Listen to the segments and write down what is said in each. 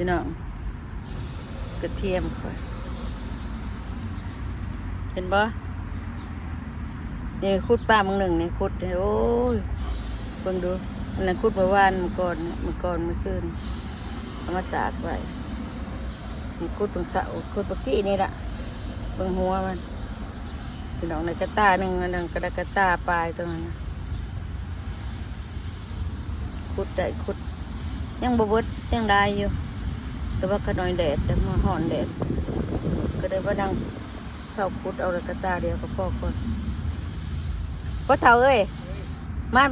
พี่น้องกระเทียมก่อนเห็นบ่นี่คุดปลามึงหนึ่งนี่คุดโอ้ยเบิ่งดูอันนั้นคุดเมื่อวานเมื่อก่อนเมื่อซื่นเอามาตากไว้นี่คุดตรงเสาคุดเมื่อกี้นี่ละเบิ่งหัวมันพี่น้องในกระตาหนึ่งอันนึงกระตาปลายตรงนั้นคุดได้คุดยังบ่เบิดยังได้อยู่แต่ว่าขน้อยแดดแต่มาห่อนแดดก็ได้ว่าดังเช่าคุดเอากระตาเดียวก็พอก่อนพ่อเฒ่าเอ้ยมา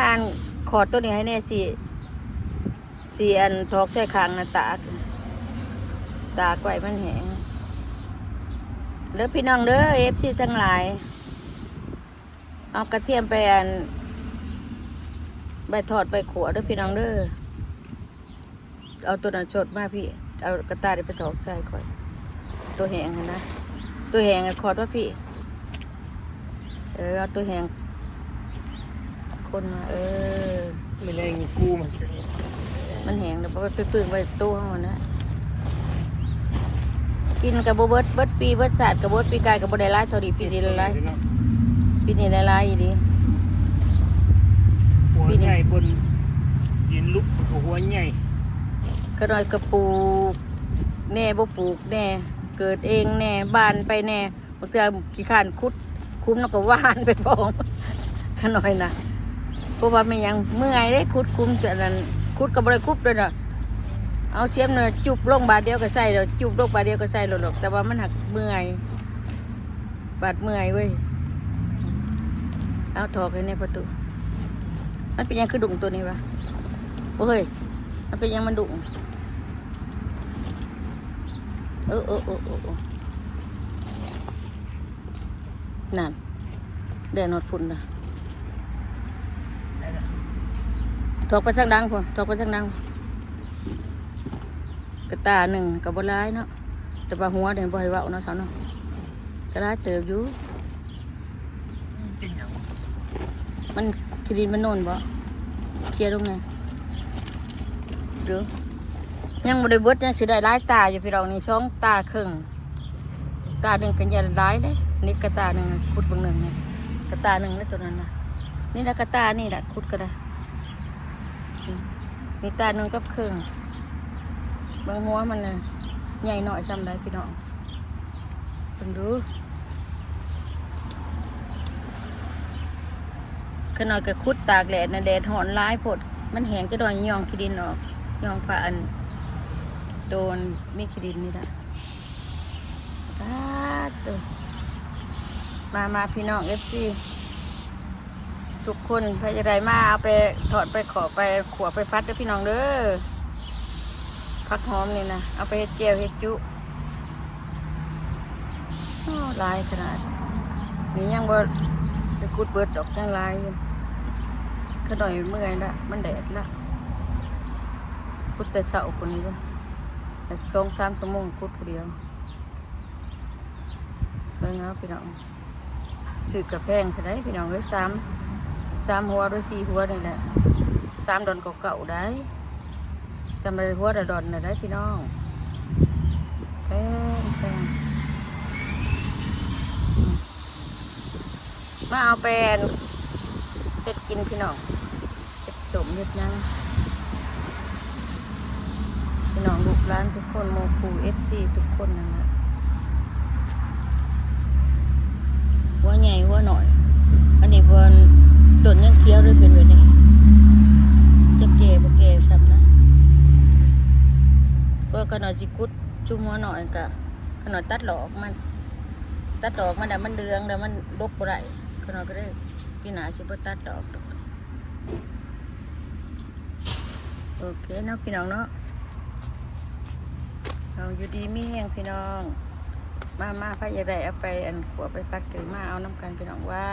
อันขอดตัวนี้ให้แน่สิอันทอกใส่คางนะตากไว้มันแห้งเด้อพี่น้องเด้อFCทั้งหลายเอากระเทียมไปอันใบทอดใบขัวเด้อพี่น้องเด้อเอาตัวนั้นสดมาพี่เอากระตาไปทอกใส่ก่อนตัวแห้งนะตัวแห้งขอดว่าพี่เอาตัวแห้งคนมาไม่แรงกู้มันแห้งแล้วไปปึงไว้ตู้ห้องนะกินกับเบิดปีเบิดศาสตร์กับเบิดปีกายกับบ่ได้หลายเท่าดีปีนี้หลายปีนี้หลายอีดีหัวใหญ่บนยินลุกหัวใหญ่ก็น้อยกระปูแน่บ่ปลูกแน่เกิดเองแน่บ้านไปแน่บางทีขี้ข้านคุดคุ้มแล้วก็ว่านไปพร้อมขน้อยนะเพราะว่าไม่ยังเมื่อยได้คุดคุ้มแต่นั้นคุดกับบริคุบด้วยนะเอาเชียมเนี่ยจุบลงบาดเดียวก็ใส่เดี๋ยวจุบลงบาดเดียวก็ใส่หลดแต่ว่ามันหักเมื่อยบาดเมื่อยเว้ยเอาถอกให้ในประตูมันเป็นยังคือดุ่งตัวนี้วะโอ้ยมันเป็นยังมันดุ่งนั่นแดดนอดฝุ่นนะถอกไปช่างดังพอถอกไปช่างดังกระตาหนึ่งกับบร้ายเนาะแต่ว่าหัวเดี๋ยวบ่อยเบาเนาะสาวเนาะกระไรเติบอยู่มันขีดินมันโน่นบ่เคลียร์ตรงไหนหรือยังบ่ได้เบิดยังสิได้ร้ายตาอยู่พี่น้องนี่2 ตาครึ่งตาหนึ่งกันยันร้ายเลยนี่กระตาหนึ่งขุดบางหนึ่งเนี่ยกระตาหนึ่งนี่ตัวนั้นนะนี่นะกระตานี่แหละขุดก็ได้นี่ตาหนึ่งกับครึ่งเบิ่งหัวมันน่ะใหญ่หน่อยซ้ำได้พี่น้องเบิ่งดูขน่อยก็ขุดตากแดดนะแดดหอนร้ายพดมันแห้งจะดอยยองขี้ดินออกยองผ่าอันโดนมีขี้ดินนี่ละมาพี่น้อง FC ทุกคนพยายามมาเอาไปถอดไปขอไปขวบไปพัดด้วยพี่น้องเด้อผักหอมนี่นะเอาไปเฮ็ดเจียวเฮ็ดจุลายขนาดนี่ยังบ่ได้กุดเบิดดอกยังลายอยู่ก็หน่อยเมื่อยละมันแดดละกุดแต่เช้าคนนี้ก็2-3 ชั่วโมงกุดผู้เดียวเบิ่งเอาพี่น้องซื้อกระแพงเท่าไรพี่น้องเอ้ย3 หัวหรือ4 หัวนี่แหละ3 ดอนเก่าๆได้จำเลยหัวดอนได้พี่น้องแพงมาเอาเป็นเฮ็ดกินพี่น้องเฮ็ดสมเฮ็ดยังพี่น้องลูกหลานทุกคนโมคู FC ทุกคนนั่นแหละหัวใหญ่หัวหน่อยอันนี้บนต้นยังเคี้ยวด้วยเป็นแบบนี้จะแก่บ่แก่ซ้ำนะก็ขนาดสิกุดจุ่มหัวหน่อยก็ขนาดตัดหลอกมันแต่มันเดืองแต่มันลบบ่ได้ขนาดก็ได้พี่หนาสิบ่ตัดดอกโอเคเนาะพี่น้องเนาะเราอยู่ดีมีแห้งพี่น้องมาพายายได้เอาไปอันขัวไปพัดเกิดมาเอาน้ำกันพี่น้องไว้